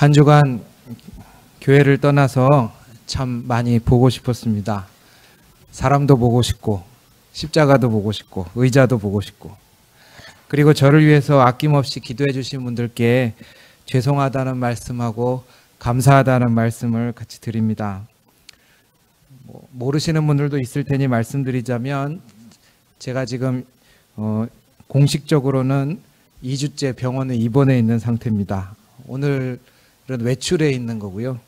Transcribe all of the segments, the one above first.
한 주간 교회를 떠나서 참 많이 보고 싶었습니다. 사람도 보고 싶고 십자가도 보고 싶고 의자도 보고 싶고, 그리고 저를 위해서 아낌없이 기도해 주신 분들께 죄송하다는 말씀하고 감사하다는 말씀을 같이 드립니다. 모르시는 분들도 있을 테니 말씀드리자면, 제가 지금 공식적으로는 2주째 병원에 입원해 있는 상태입니다. 오늘은 외출해 있는 거고요.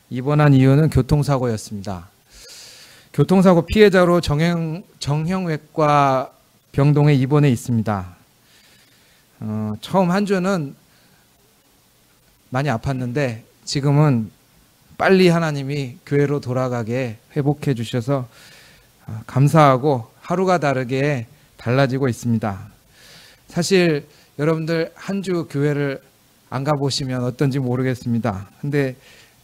입원한 이유는 교통사고였습니다. 교통사고 피해자로 정형외과 병동에 입원해 있습니다. 처음 한 주는 많이 아팠는데 지금은 빨리 하나님이 교회로 돌아가게 회복해 주셔서 감사하고 하루가 다르게 달라지고 있습니다. 사실 여러분들 한 주 교회를 안 가보시면 어떤지 모르겠습니다. 근데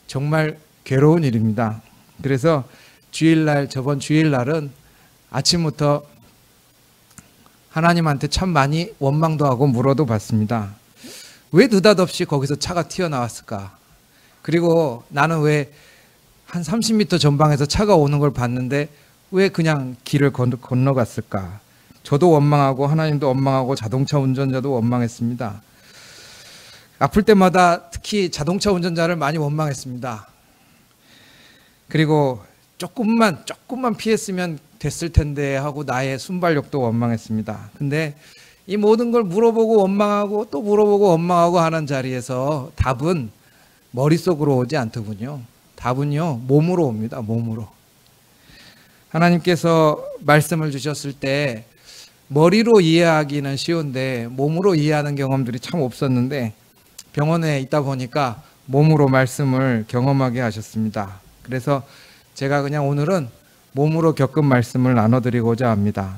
정말 괴로운 일입니다. 그래서 저번 주일날은 아침부터 하나님한테 참 많이 원망도 하고 물어도 봤습니다. 왜 느닷없이 거기서 차가 튀어나왔을까? 그리고 나는 왜 한 30m 전방에서 차가 오는 걸 봤는데 왜 그냥 길을 건너갔을까? 저도 원망하고 하나님도 원망하고 자동차 운전자도 원망했습니다. 아플 때마다 특히 자동차 운전자를 많이 원망했습니다. 그리고 조금만 피했으면 됐을 텐데 하고 나의 순발력도 원망했습니다. 근데 이 모든 걸 물어보고 원망하고 또 물어보고 원망하고 하는 자리에서 답은 머릿속으로 오지 않더군요. 답은요, 몸으로 옵니다. 몸으로. 하나님께서 말씀을 주셨을 때 머리로 이해하기는 쉬운데 몸으로 이해하는 경험들이 참 없었는데, 병원에 있다 보니까 몸으로 말씀을 경험하게 하셨습니다. 그래서 제가 그냥 오늘은 몸으로 겪은 말씀을 나눠드리고자 합니다.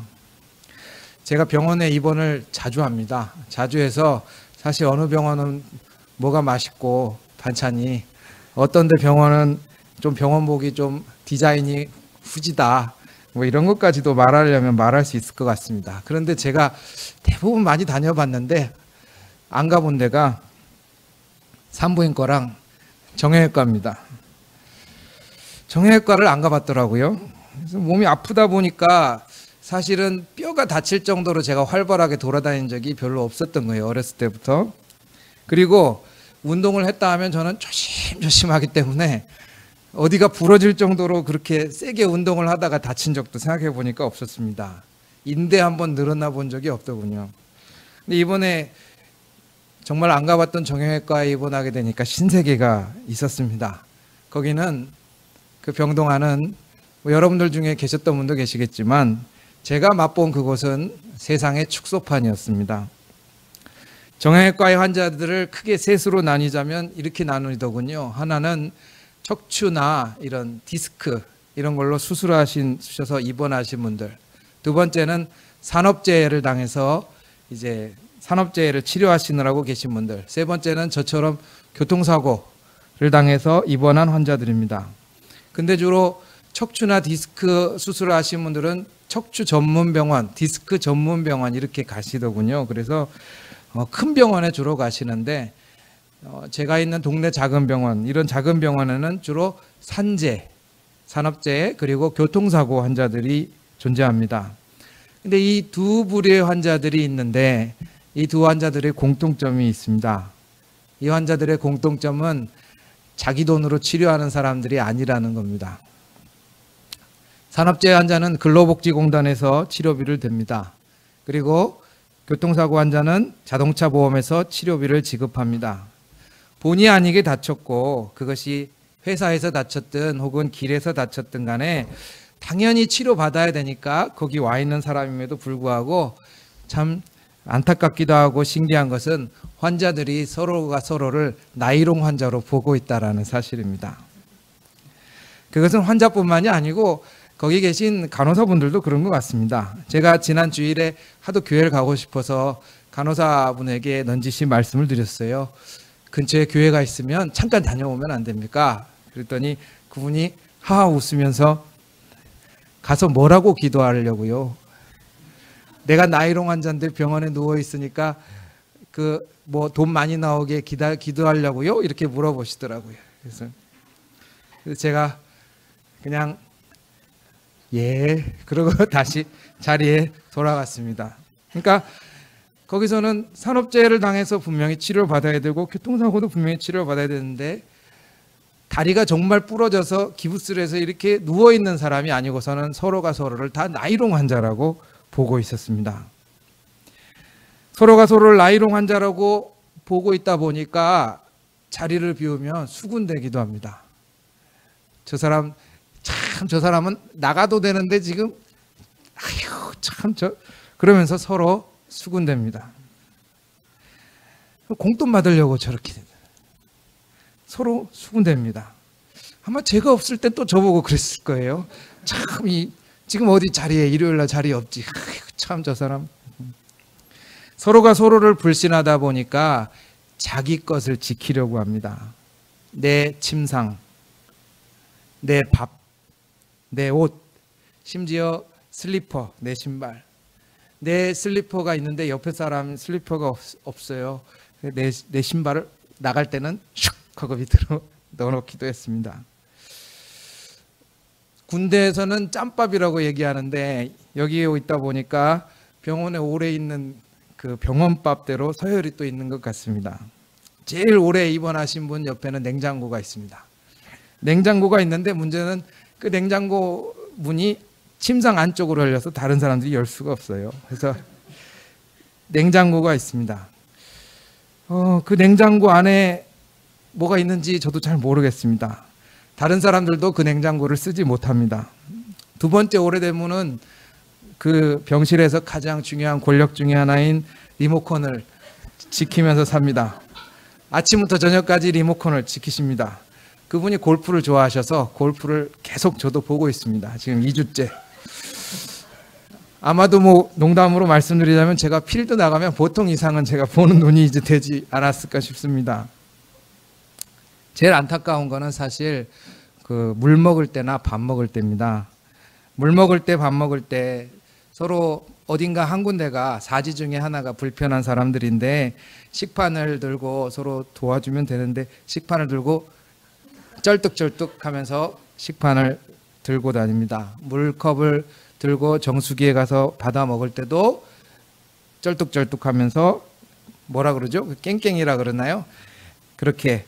제가 병원에 입원을 자주 합니다. 자주 해서 사실 어느 병원은 뭐가 맛있고 반찬이, 어떤 데 병원은 좀 병원복이 좀 디자인이 후지다, 뭐 이런 것까지도 말하려면 말할 수 있을 것 같습니다. 그런데 제가 대부분 많이 다녀봤는데 안 가본 데가 산부인과랑 정형외과입니다. 정형외과를 안 가봤더라고요. 그래서 몸이 아프다 보니까 사실은 뼈가 다칠 정도로 제가 활발하게 돌아다닌 적이 별로 없었던 거예요, 어렸을 때부터. 그리고 운동을 했다 하면 저는 조심조심 하기 때문에 어디가 부러질 정도로 그렇게 세게 운동을 하다가 다친 적도 생각해 보니까 없었습니다. 인대 한번 늘어나 본 적이 없더군요. 근데 이번에 정말 안 가봤던 정형외과에 입원하게 되니까 신세계가 있었습니다. 거기는, 그 병동 안은 여러분들 중에 계셨던 분도 계시겠지만 제가 맛본 그곳은 세상의 축소판이었습니다. 정형외과의 환자들을 크게 셋으로 나뉘자면 이렇게 나누더군요. 하나는 척추나 이런 디스크 이런 걸로 수술하셔서 입원하신 분들, 두 번째는 산업재해를 당해서 이제 산업재해를 치료하시느라고 계신 분들, 세 번째는 저처럼 교통사고를 당해서 입원한 환자들입니다. 근데 주로 척추나 디스크 수술을 하신 분들은 척추 전문병원, 디스크 전문병원 이렇게 가시더군요. 그래서 큰 병원에 주로 가시는데, 제가 있는 동네 작은 병원, 이런 작은 병원에는 주로 산재, 산업재해 그리고 교통사고 환자들이 존재합니다. 근데 이 두 부류의 환자들이 있는데 이 두 환자들의 공통점이 있습니다. 이 환자들의 공통점은 자기 돈으로 치료하는 사람들이 아니라는 겁니다. 산업재해 환자는 근로복지공단에서 치료비를 댑니다. 그리고 교통사고 환자는 자동차 보험에서 치료비를 지급합니다. 본의 아니게 다쳤고 그것이 회사에서 다쳤든 혹은 길에서 다쳤든 간에 당연히 치료받아야 되니까 거기 와 있는 사람임에도 불구하고 참 안타깝기도 하고 신기한 것은 환자들이 서로가 서로를 나이롱 환자로 보고 있다는 사실입니다. 그것은 환자뿐만이 아니고 거기 계신 간호사분들도 그런 것 같습니다. 제가 지난 주일에 하도 교회를 가고 싶어서 간호사분에게 넌지시 말씀을 드렸어요. 근처에 교회가 있으면 잠깐 다녀오면 안 됩니까? 그랬더니 그분이 하하 웃으면서 가서 뭐라고 기도하려고요? 내가 나이롱 환자인데 병원에 누워 있으니까 그 뭐 돈 많이 나오게 기도하려고요? 이렇게 물어보시더라고요. 그래서 제가 그냥 예 그러고 다시 자리에 돌아갔습니다. 그러니까 거기서는 산업재해를 당해서 분명히 치료를 받아야 되고 교통사고도 분명히 치료를 받아야 되는데 다리가 정말 부러져서 기부스를 해서 이렇게 누워있는 사람이 아니고서는 서로가 서로를 다 나이롱 환자라고 보고 있었습니다. 서로가 서로를 나이롱 환자라고 보고 있다 보니까 자리를 비우면 수군대기도 합니다. 저 사람 참 저 사람은 나가도 되는데 지금 아휴 참 저 그러면서 서로 수군댑니다. 공돈 받으려고 저렇게 서로 수군댑니다. 아마 제가 없을 땐 또 저보고 그랬을 거예요. 참 지금 어디 자리에 일요일날 자리 없지. 참 저 사람. 서로가 서로를 불신하다 보니까 자기 것을 지키려고 합니다. 내 침상, 내 밥, 내 옷, 심지어 슬리퍼, 내 신발. 내 슬리퍼가 있는데 옆에 사람 슬리퍼가 없어요. 내 신발을 나갈 때는 슉 하고 밑으로 넣어놓기도 했습니다. 군대에서는 짬밥이라고 얘기하는데 여기에 있다 보니까 병원에 오래 있는 그 병원밥대로 서열이 또 있는 것 같습니다. 제일 오래 입원하신 분 옆에는 냉장고가 있습니다. 냉장고가 있는데 문제는 그 냉장고 문이 침상 안쪽으로 열려서 다른 사람들이 열 수가 없어요. 그래서 냉장고가 있습니다. 그 냉장고 안에 뭐가 있는지 저도 잘 모르겠습니다. 다른 사람들도 그 냉장고를 쓰지 못합니다. 두 번째 오래되면은 그 병실에서 가장 중요한 권력 중에 하나인 리모컨을 지키면서 삽니다. 아침부터 저녁까지 리모컨을 지키십니다. 그분이 골프를 좋아하셔서 골프를 계속 저도 보고 있습니다. 지금 2주째. 아마도 뭐 농담으로 말씀드리자면 제가 필드 나가면 보통 이상은 제가 보는 눈이 이제 되지 않았을까 싶습니다. 제일 안타까운 거는 사실 그 물 먹을 때나 밥 먹을 때입니다. 물 먹을 때, 밥 먹을 때 서로 어딘가 한 군데가 사지 중에 하나가 불편한 사람들인데 식판을 들고 서로 도와주면 되는데 식판을 들고 쩔뚝쩔뚝 하면서 식판을 들고 다닙니다. 물컵을 들고 정수기에 가서 받아 먹을 때도 쩔뚝쩔뚝 하면서 뭐라 그러죠? 깽깽이라 그러나요? 그렇게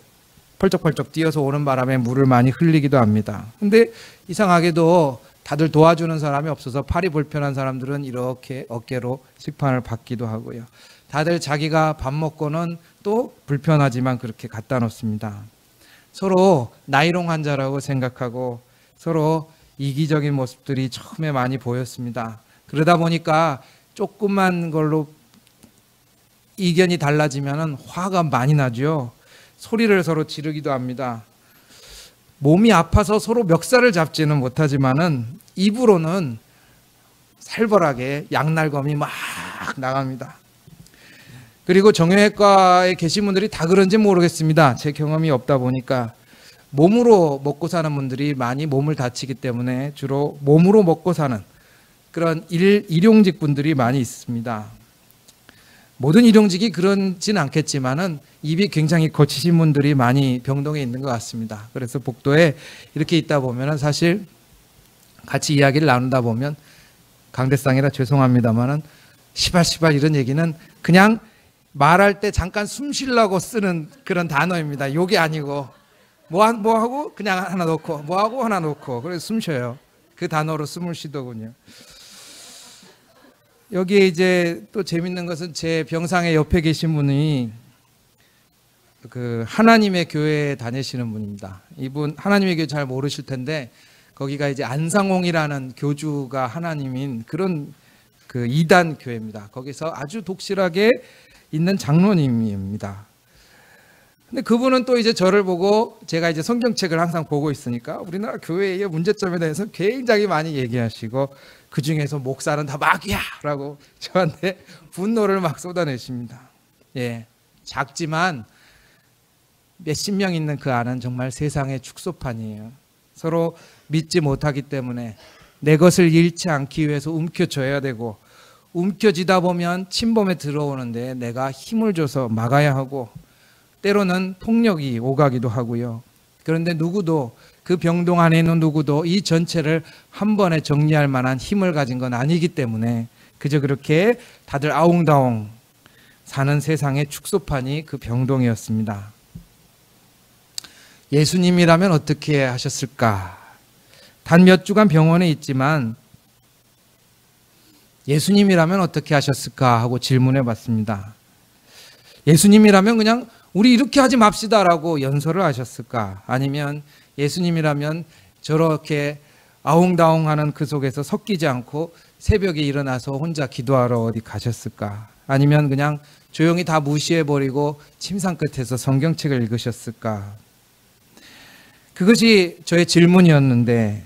펄쩍펄쩍 뛰어서 오는 바람에 물을 많이 흘리기도 합니다. 근데 이상하게도 다들 도와주는 사람이 없어서 팔이 불편한 사람들은 이렇게 어깨로 식판을 받기도 하고요. 다들 자기가 밥 먹고는 또 불편하지만 그렇게 갖다 놓습니다. 서로 나이롱 환자라고 생각하고 서로 이기적인 모습들이 처음에 많이 보였습니다. 그러다 보니까 조그만 걸로 이견이 달라지면 화가 많이 나죠. 소리를 서로 지르기도 합니다. 몸이 아파서 서로 멱살을 잡지는 못하지만은 입으로는 살벌하게 양날검이 막 나갑니다. 그리고 정형외과에 계신 분들이 다 그런지 모르겠습니다. 제 경험이 없다 보니까 몸으로 먹고 사는 분들이 많이 몸을 다치기 때문에 주로 몸으로 먹고 사는 그런 일용직 분들이 많이 있습니다. 모든 일용직이 그런지는 않겠지만은 입이 굉장히 거치신 분들이 많이 병동에 있는 것 같습니다. 그래서 복도에 이렇게 있다 보면은 사실 같이 이야기를 나누다 보면 강대상이라 죄송합니다만은 시발시발 이런 얘기는 그냥 말할 때 잠깐 숨 쉬려고 쓰는 그런 단어입니다. 욕이 아니고 뭐 하고 그냥 하나 놓고 뭐 하고 하나 놓고 그래서 숨 쉬어요. 그 단어로 숨을 쉬더군요. 여기에 이제 또 재밌는 것은 제 병상의 옆에 계신 분이 그 하나님의 교회에 다니시는 분입니다. 이분 하나님의 교회 잘 모르실 텐데 거기가 이제 안상홍이라는 교주가 하나님인 그런 그 이단 교회입니다. 거기서 아주 독실하게 있는 장로님입니다. 근데 그분은 또 이제 저를 보고 제가 이제 성경책을 항상 보고 있으니까 우리나라 교회의 문제점에 대해서 굉장히 많이 얘기하시고 그 중에서 목사는 다 마귀야! 라고 저한테 분노를 막 쏟아내십니다. 예, 작지만 몇십 명 있는 그 안은 정말 세상의 축소판이에요. 서로 믿지 못하기 때문에 내 것을 잃지 않기 위해서 움켜줘야 되고 움켜쥐다 보면 침범에 들어오는데 내가 힘을 줘서 막아야 하고, 때로는 폭력이 오가기도 하고요. 그런데 누구도, 그 병동 안에 있는 누구도 이 전체를 한 번에 정리할 만한 힘을 가진 건 아니기 때문에 그저 그렇게 다들 아웅다웅 사는 세상의 축소판이 그 병동이었습니다. 예수님이라면 어떻게 하셨을까? 단 몇 주간 병원에 있지만 예수님이라면 어떻게 하셨을까 하고 질문해 봤습니다. 예수님이라면 그냥 우리 이렇게 하지 맙시다라고 연설을 하셨을까? 아니면 예수님이라면 저렇게 아웅다웅하는 그 속에서 섞이지 않고 새벽에 일어나서 혼자 기도하러 어디 가셨을까? 아니면 그냥 조용히 다 무시해버리고 침상 끝에서 성경책을 읽으셨을까? 그것이 저의 질문이었는데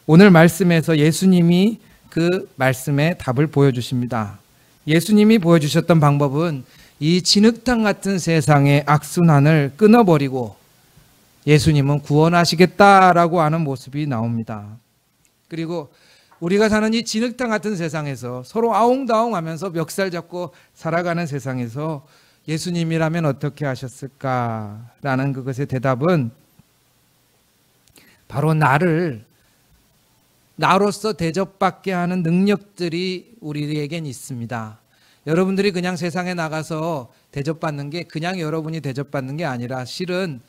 오늘 말씀에서 예수님이 그 말씀에 답을 보여주십니다. 예수님이 보여주셨던 방법은 이 진흙탕 같은 세상의 악순환을 끊어버리고 예수님은 구원하시겠다라고 하는 모습이 나옵니다. 그리고 우리가 사는 이 진흙탕 같은 세상에서 서로 아웅다웅하면서 멱살 잡고 살아가는 세상에서 예수님이라면 어떻게 하셨을까라는 그것의 대답은 바로 나로서 대접받게 하는 능력들이 우리에겐 있습니다. 여러분들이 그냥 세상에 나가서 대접받는 게 그냥 여러분이 대접받는 게 아니라 실은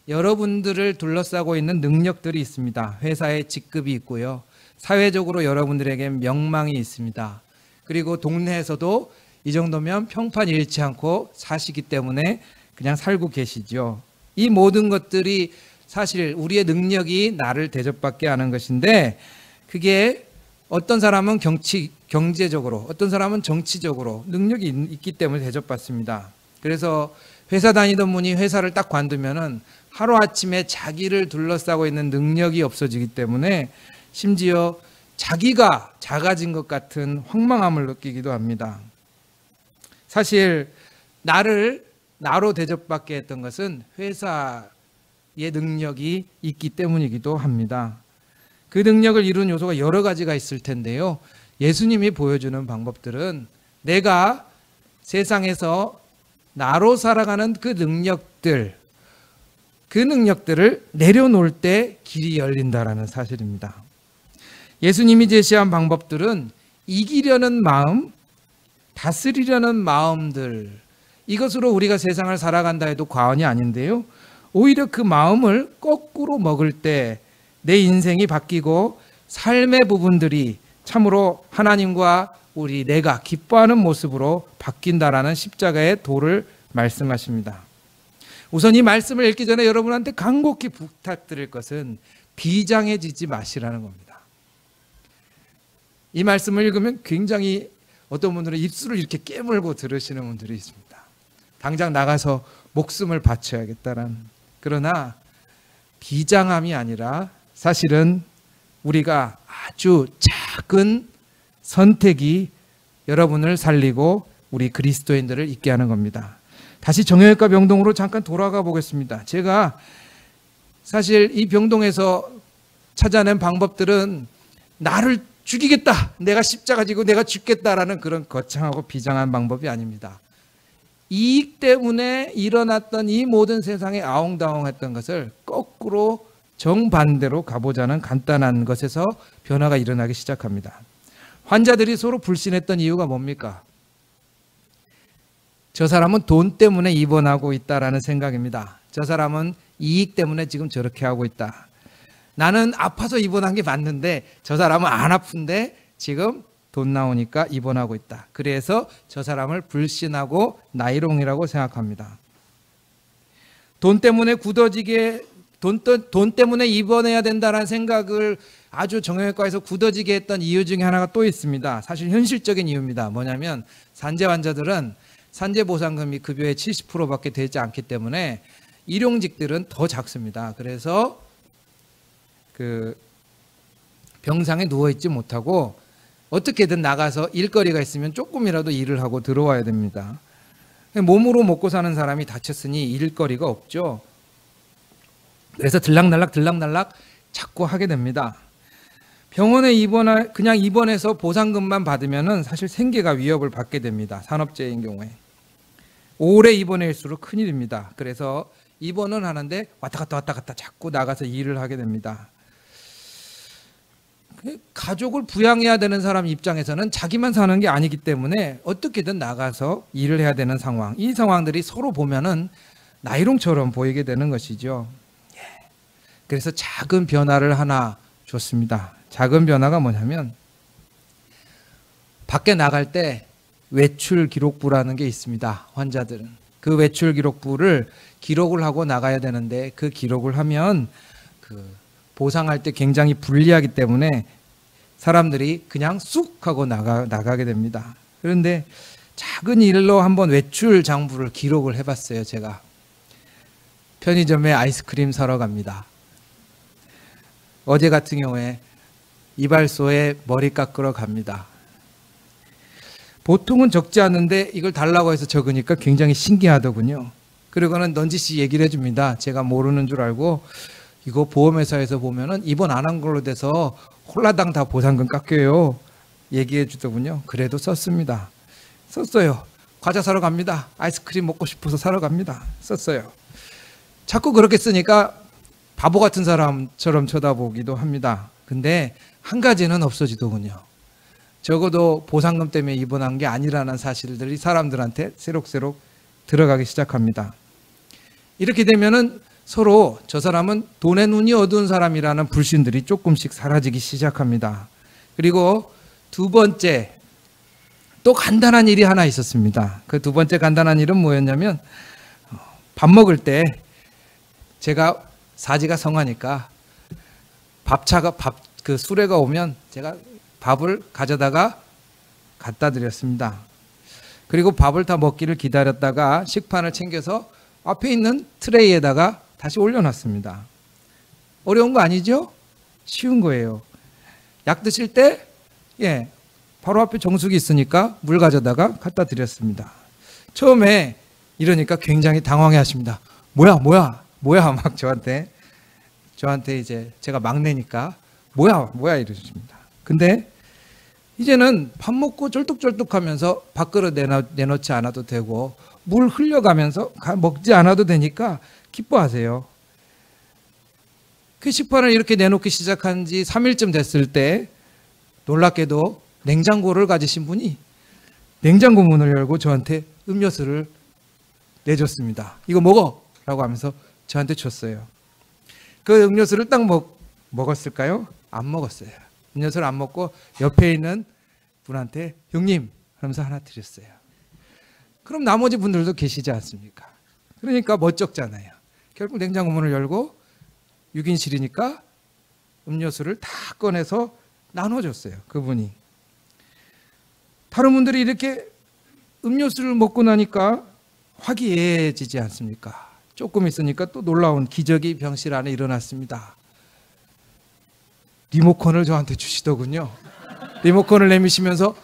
여러분들을 둘러싸고 있는 능력들이 있습니다. 회사에 직급이 있고요. 사회적으로 여러분들에게 명망이 있습니다. 그리고 동네에서도 이 정도면 평판 잃지 않고 사시기 때문에 그냥 살고 계시죠. 이 모든 것들이 사실 우리의 능력이 나를 대접받게 하는 것인데 그게 어떤 사람은 경제적으로, 어떤 사람은 정치적으로 능력이 있기 때문에 대접받습니다. 그래서 회사 다니던 분이 회사를 딱 관두면은 하루아침에 자기를 둘러싸고 있는 능력이 없어지기 때문에 심지어 자기가 작아진 것 같은 황망함을 느끼기도 합니다. 사실 나로 대접받게 했던 것은 회사의 능력이 있기 때문이기도 합니다. 그 능력을 이루는 요소가 여러 가지가 있을 텐데요. 예수님이 보여주는 방법들은 내가 세상에서 나로 살아가는 그 능력들을 내려놓을 때 길이 열린다라는 사실입니다. 예수님이 제시한 방법들은 이기려는 마음, 다스리려는 마음들, 이것으로 우리가 세상을 살아간다 해도 과언이 아닌데요. 오히려 그 마음을 거꾸로 먹을 때 내 인생이 바뀌고 삶의 부분들이 참으로 하나님과 내가 기뻐하는 모습으로 바뀐다라는 십자가의 도를 말씀하십니다. 우선 이 말씀을 읽기 전에 여러분한테 간곡히 부탁드릴 것은 비장해지지 마시라는 겁니다. 이 말씀을 읽으면 굉장히 어떤 분들은 입술을 이렇게 깨물고 들으시는 분들이 있습니다. 당장 나가서 목숨을 바쳐야겠다는. 그러나 비장함이 아니라 사실은 우리가 아주 작은 선택이 여러분을 살리고 우리 그리스도인들을 있게 하는 겁니다. 다시 정형외과 병동으로 잠깐 돌아가 보겠습니다. 제가 사실 이 병동에서 찾아낸 방법들은 나를 죽이겠다, 내가 십자가 지고 내가 죽겠다라는 그런 거창하고 비장한 방법이 아닙니다. 이익 때문에 일어났던 이 모든 세상에 아웅다웅했던 것을 거꾸로 정반대로 가보자는 간단한 것에서 변화가 일어나기 시작합니다. 환자들이 서로 불신했던 이유가 뭡니까? 저 사람은 돈 때문에 입원하고 있다라는 생각입니다. 저 사람은 이익 때문에 지금 저렇게 하고 있다. 나는 아파서 입원한 게 맞는데 저 사람은 안 아픈데 지금 돈 나오니까 입원하고 있다. 그래서 저 사람을 불신하고 나이롱이라고 생각합니다. 돈 때문에 돈 때문에 입원해야 된다는 생각을 아주 정형외과에서 굳어지게 했던 이유 중에 하나가 또 있습니다. 사실 현실적인 이유입니다. 뭐냐면 산재 환자들은 산재 보상금이 급여의 70%밖에 되지 않기 때문에 일용직들은 더 작습니다. 그래서 그 병상에 누워 있지 못하고 어떻게든 나가서 일거리가 있으면 조금이라도 일을 하고 들어와야 됩니다. 몸으로 먹고 사는 사람이 다쳤으니 일거리가 없죠. 그래서 들락날락 자꾸 하게 됩니다. 병원에 그냥 입원해서 보상금만 받으면은 사실 생계가 위협을 받게 됩니다. 산업재해인 경우에. 오래 입원할수록 큰일입니다. 그래서 입원은 하는데 왔다 갔다 자꾸 나가서 일을 하게 됩니다. 가족을 부양해야 되는 사람 입장에서는 자기만 사는 게 아니기 때문에 어떻게든 나가서 일을 해야 되는 상황. 이 상황들이 서로 보면은 나이롱처럼 보이게 되는 것이죠. 그래서 작은 변화를 하나 줬습니다. 작은 변화가 뭐냐면 밖에 나갈 때 외출 기록부라는 게 있습니다. 환자들은. 그 외출 기록부를 기록을 하고 나가야 되는데 그 기록을 하면 보상할 때 굉장히 불리하기 때문에 사람들이 그냥 쑥 하고 나가게 됩니다. 그런데 작은 일로 한번 외출 장부를 기록을 해봤어요. 제가 편의점에 아이스크림 사러 갑니다. 어제 같은 경우에 이발소에 머리 깎으러 갑니다. 보통은 적지 않은데 이걸 달라고 해서 적으니까 굉장히 신기하더군요. 그리고는 넌지시 얘기를 해줍니다. 제가 모르는 줄 알고 이거 보험회사에서 보면은 입원 안 한 걸로 돼서 홀라당 다 보상금 깎여요. 얘기해 주더군요. 그래도 썼습니다. 썼어요. 과자 사러 갑니다. 아이스크림 먹고 싶어서 사러 갑니다. 썼어요. 자꾸 그렇게 쓰니까 바보 같은 사람처럼 쳐다보기도 합니다. 근데 한 가지는 없어지더군요. 적어도 보상금 때문에 입원한 게 아니라는 사실들이 사람들한테 새록새록 들어가기 시작합니다. 이렇게 되면은 서로 저 사람은 돈에 눈이 어두운 사람이라는 불신들이 조금씩 사라지기 시작합니다. 그리고 두 번째, 또 간단한 일이 하나 있었습니다. 그 두 번째 간단한 일은 뭐였냐면 밥 먹을 때 제가 사지가 성하니까 그 수레가 오면 제가 밥을 가져다가 갖다 드렸습니다. 그리고 밥을 다 먹기를 기다렸다가 식판을 챙겨서 앞에 있는 트레이에다가 다시 올려놨습니다. 어려운 거 아니죠? 쉬운 거예요. 약 드실 때 바로 앞에 정수기 있으니까 물 가져다가 갖다 드렸습니다. 처음에 이러니까 굉장히 당황해 하십니다. 뭐야 막 저한테 이제 제가 막내니까 뭐야 이러십니다. 근데 이제는 밥 먹고 쩔뚝쩔뚝하면서 밥그릇 내놓지 않아도 되고 물 흘려가면서 먹지 않아도 되니까 기뻐하세요. 그 식판을 이렇게 내놓기 시작한 지 3일쯤 됐을 때 놀랍게도 냉장고를 가지신 분이 냉장고 문을 열고 저한테 음료수를 내줬습니다. 이거 먹어! 라고 하면서 저한테 줬어요. 그 음료수를 딱 먹었을까요? 안 먹었어요. 음료수를 안 먹고 옆에 있는 분한테 형님 하면서 하나 드렸어요. 그럼 나머지 분들도 계시지 않습니까? 그러니까 멋쩍잖아요. 결국 냉장고 문을 열고 6인실이니까 음료수를 다 꺼내서 나눠줬어요. 그분이. 다른 분들이 이렇게 음료수를 먹고 나니까 화기애애해지지 않습니까? 조금 있으니까 또 놀라운 기적이 병실 안에 일어났습니다. 리모컨을 저한테 주시더군요. 리모컨을 내미시면서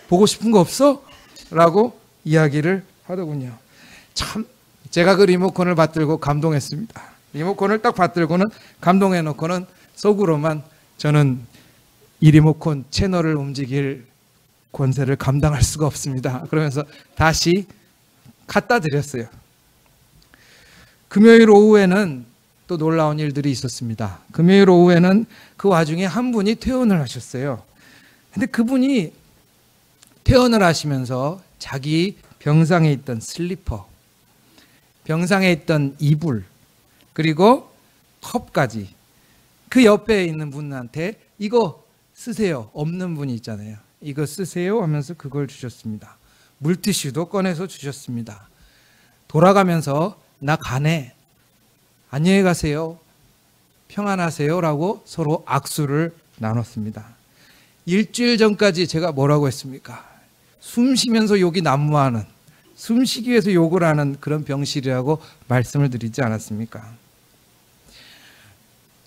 보고 싶은 거 없어? 라고 이야기를 하더군요. 참 제가 그 리모컨을 받들고 감동했습니다. 리모컨을 딱 받들고는 감동해놓고는 속으로만 저는 이 리모컨 채널을 움직일 권세를 감당할 수가 없습니다. 그러면서 다시 갖다 드렸어요. 금요일 오후에는 또 놀라운 일들이 있었습니다. 금요일 오후에는 그 와중에 한 분이 퇴원을 하셨어요. 근데 그분이 퇴원을 하시면서 자기 병상에 있던 슬리퍼, 병상에 있던 이불, 그리고 컵까지 그 옆에 있는 분한테 이거 쓰세요. 없는 분이 있잖아요. 이거 쓰세요 하면서 그걸 주셨습니다. 물티슈도 꺼내서 주셨습니다. 돌아가면서 나 가네. 안녕히 가세요. 평안하세요. 라고 서로 악수를 나눴습니다. 일주일 전까지 제가 뭐라고 했습니까? 숨 쉬면서 욕이 난무하는, 숨 쉬기 위해서 욕을 하는 그런 병실이라고 말씀을 드리지 않았습니까?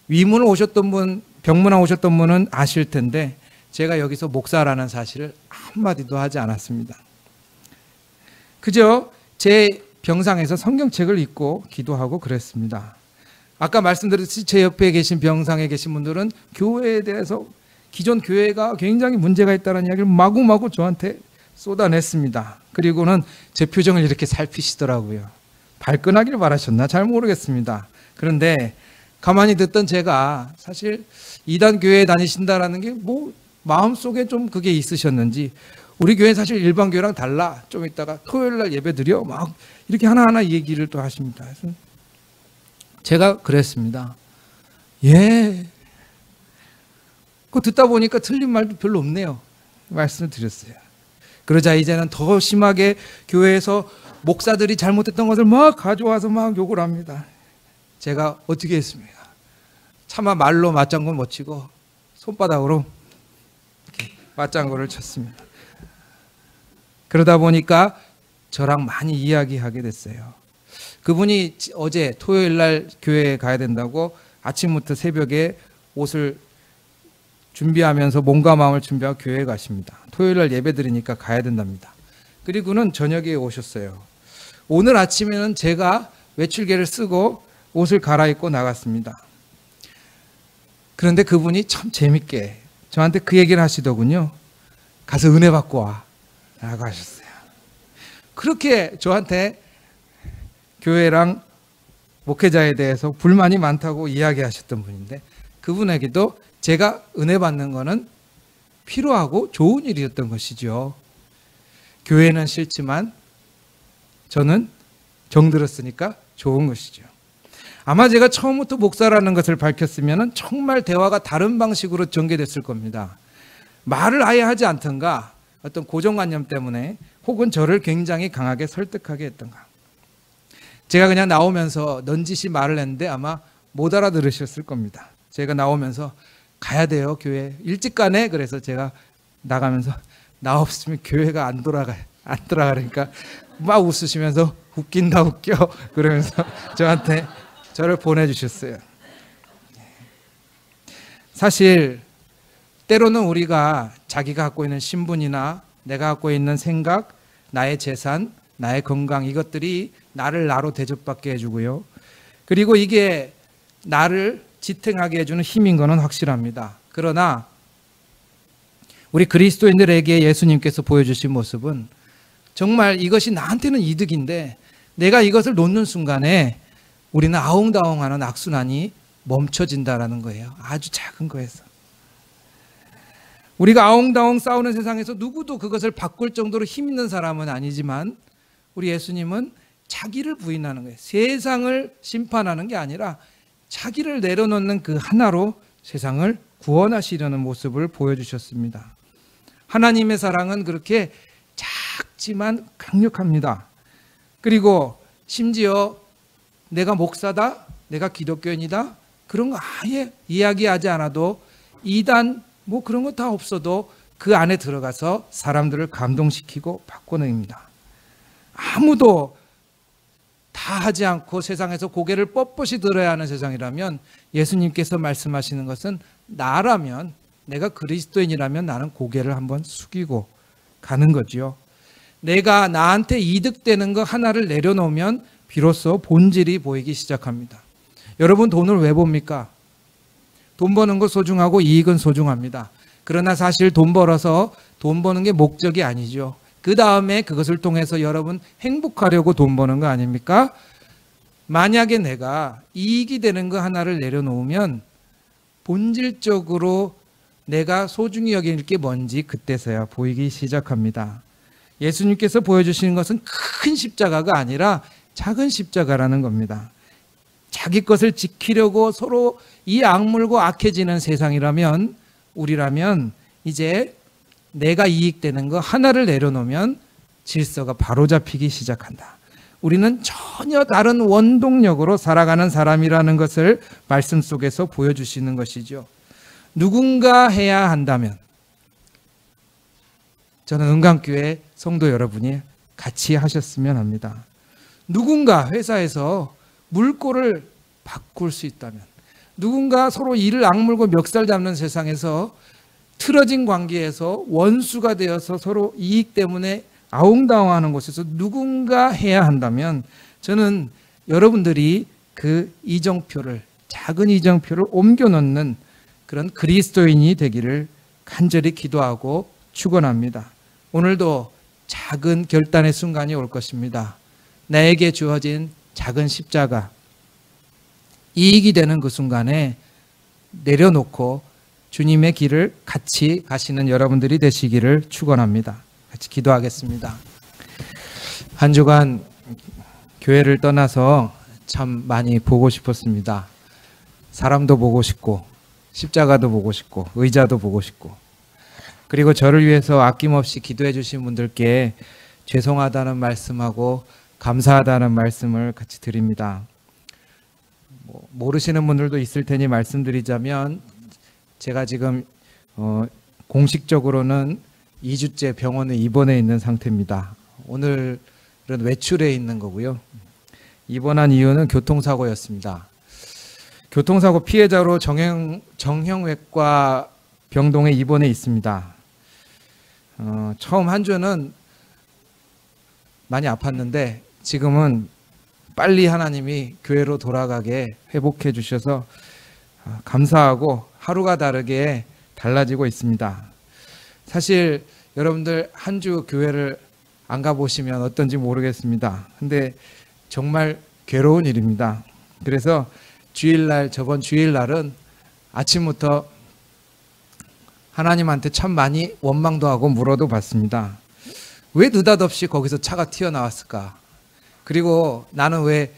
위문을 오셨던 분, 병문안 오셨던 분은 아실 텐데 제가 여기서 목사라는 사실을 한마디도 하지 않았습니다. 그저 제 병상에서 성경책을 읽고 기도하고 그랬습니다. 아까 말씀드렸듯이 제 옆에 계신 병상에 계신 분들은 교회에 대해서 기존 교회가 굉장히 문제가 있다는 이야기를 마구마구 저한테 쏟아냈습니다. 그리고는 제 표정을 이렇게 살피시더라고요. 발끈하길 바라셨나 잘 모르겠습니다. 그런데 가만히 듣던 제가 사실 이단 교회에 다니신다라는 게 뭐 마음속에 좀 그게 있으셨는지, 우리 교회는 사실 일반 교회랑 달라. 좀 이따가 토요일 날 예배 드려 막 이렇게 하나하나 얘기를 또 하십니다. 그래서 제가 그랬습니다. 예. 그거 듣다 보니까 틀린 말도 별로 없네요. 말씀을 드렸어요. 그러자 이제는 더 심하게 교회에서 목사들이 잘못했던 것을 막 가져와서 막 욕을 합니다. 제가 어떻게 했습니까? 차마 말로 맞장구 못 치고 손바닥으로 이렇게 맞장구를 쳤습니다. 그러다 보니까 저랑 많이 이야기하게 됐어요. 그분이 어제 토요일 날 교회에 가야 된다고 아침부터 새벽에 옷을 준비하면서 몸과 마음을 준비하고 교회에 가십니다. 토요일 날 예배 드리니까 가야 된답니다. 그리고는 저녁에 오셨어요. 오늘 아침에는 제가 외출개를 쓰고 옷을 갈아입고 나갔습니다. 그런데 그분이 참 재밌게 저한테 그 얘기를 하시더군요. 가서 은혜 받고 와 라고 하셨어요. 그렇게 저한테 교회랑 목회자에 대해서 불만이 많다고 이야기하셨던 분인데, 그분에게도 제가 은혜 받는 거는 필요하고 좋은 일이었던 것이죠. 교회는 싫지만 저는 정들었으니까 좋은 것이죠. 아마 제가 처음부터 목사라는 것을 밝혔으면 정말 대화가 다른 방식으로 전개됐을 겁니다. 말을 아예 하지 않던가, 어떤 고정관념 때문에, 혹은 저를 굉장히 강하게 설득하게 했던가. 제가 그냥 나오면서 넌지시 말을 했는데 아마 못 알아들으셨을 겁니다. 제가 나오면서 가야 돼요, 교회. 일찍 가네. 그래서 제가 나가면서 나 없으면 교회가 안 돌아가니까 막 웃으시면서 웃긴다 웃겨 그러면서 저를 보내주셨어요. 사실 때로는 우리가 자기가 갖고 있는 신분이나 내가 갖고 있는 생각, 나의 재산, 나의 건강, 이것들이 나를 나로 대접받게 해주고요. 그리고 이게 나를 지탱하게 해주는 힘인 것은 확실합니다. 그러나 우리 그리스도인들에게 예수님께서 보여주신 모습은 정말 이것이 나한테는 이득인데 내가 이것을 놓는 순간에 우리는 아웅다웅하는 악순환이 멈춰진다라는 거예요. 아주 작은 거에서. 우리가 아웅다웅 싸우는 세상에서 누구도 그것을 바꿀 정도로 힘 있는 사람은 아니지만 우리 예수님은 자기를 부인하는 거예요. 세상을 심판하는 게 아니라 자기를 내려놓는 그 하나로 세상을 구원하시려는 모습을 보여주셨습니다. 하나님의 사랑은 그렇게 작지만 강력합니다. 그리고 심지어 내가 목사다, 내가 기독교인이다, 그런 거 아예 이야기하지 않아도 이단 뭐 그런 거 다 없어도 그 안에 들어가서 사람들을 감동시키고 바꿔냅니다. 아무도 다 하지 않고 세상에서 고개를 뻣뻣이 들어야 하는 세상이라면 예수님께서 말씀하시는 것은 나라면, 내가 그리스도인이라면 나는 고개를 한번 숙이고 가는 거지요. 내가 나한테 이득되는 거 하나를 내려놓으면 비로소 본질이 보이기 시작합니다. 여러분, 돈을 왜 봅니까? 돈 버는 거 소중하고 이익은 소중합니다. 그러나 사실 돈 벌어서 돈 버는 게 목적이 아니죠. 그 다음에 그것을 통해서 여러분 행복하려고 돈 버는 거 아닙니까? 만약에 내가 이익이 되는 거 하나를 내려놓으면 본질적으로 내가 소중히 여길 게 뭔지 그때서야 보이기 시작합니다. 예수님께서 보여주시는 것은 큰 십자가가 아니라 작은 십자가라는 겁니다. 자기 것을 지키려고 서로 이 악물고 악해지는 세상이라면, 우리라면 이제 내가 이익되는 거 하나를 내려놓으면 질서가 바로잡히기 시작한다. 우리는 전혀 다른 원동력으로 살아가는 사람이라는 것을 말씀 속에서 보여주시는 것이죠. 누군가 해야 한다면 저는 은강교회 성도 여러분이 같이 하셨으면 합니다. 누군가 회사에서 물꼬를 바꿀 수 있다면, 누군가 서로 이를 악물고 멱살 잡는 세상에서 틀어진 관계에서 원수가 되어서 서로 이익 때문에 아웅다웅하는 곳에서 누군가 해야 한다면 저는 여러분들이 그 이정표를, 작은 이정표를 옮겨 놓는 그런 그리스도인이 되기를 간절히 기도하고 축원합니다. 오늘도 작은 결단의 순간이 올 것입니다. 나에게 주어진 작은 십자가, 이익이 되는 그 순간에 내려놓고 주님의 길을 같이 가시는 여러분들이 되시기를 축원합니다. 같이 기도하겠습니다. 한 주간 교회를 떠나서 참 많이 보고 싶었습니다. 사람도 보고 싶고, 십자가도 보고 싶고, 의자도 보고 싶고, 그리고 저를 위해서 아낌없이 기도해 주신 분들께 죄송하다는 말씀하고 감사하다는 말씀을 같이 드립니다. 모르시는 분들도 있을 테니 말씀드리자면, 제가 지금 공식적으로는 2주째 병원에 입원해 있는 상태입니다. 오늘은 외출해 있는 거고요. 입원한 이유는 교통사고였습니다. 교통사고 피해자로 정형외과 병동에 입원해 있습니다. 처음 한 주는 많이 아팠는데 지금은 빨리 하나님이 교회로 돌아가게 회복해 주셔서 감사하고 하루가 다르게 달라지고 있습니다. 사실 여러분들 한 주 교회를 안 가보시면 어떤지 모르겠습니다. 근데 정말 괴로운 일입니다. 그래서 주일날, 저번 주일날은 아침부터 하나님한테 참 많이 원망도 하고 물어도 봤습니다. 왜 느닷없이 거기서 차가 튀어나왔을까? 그리고 나는 왜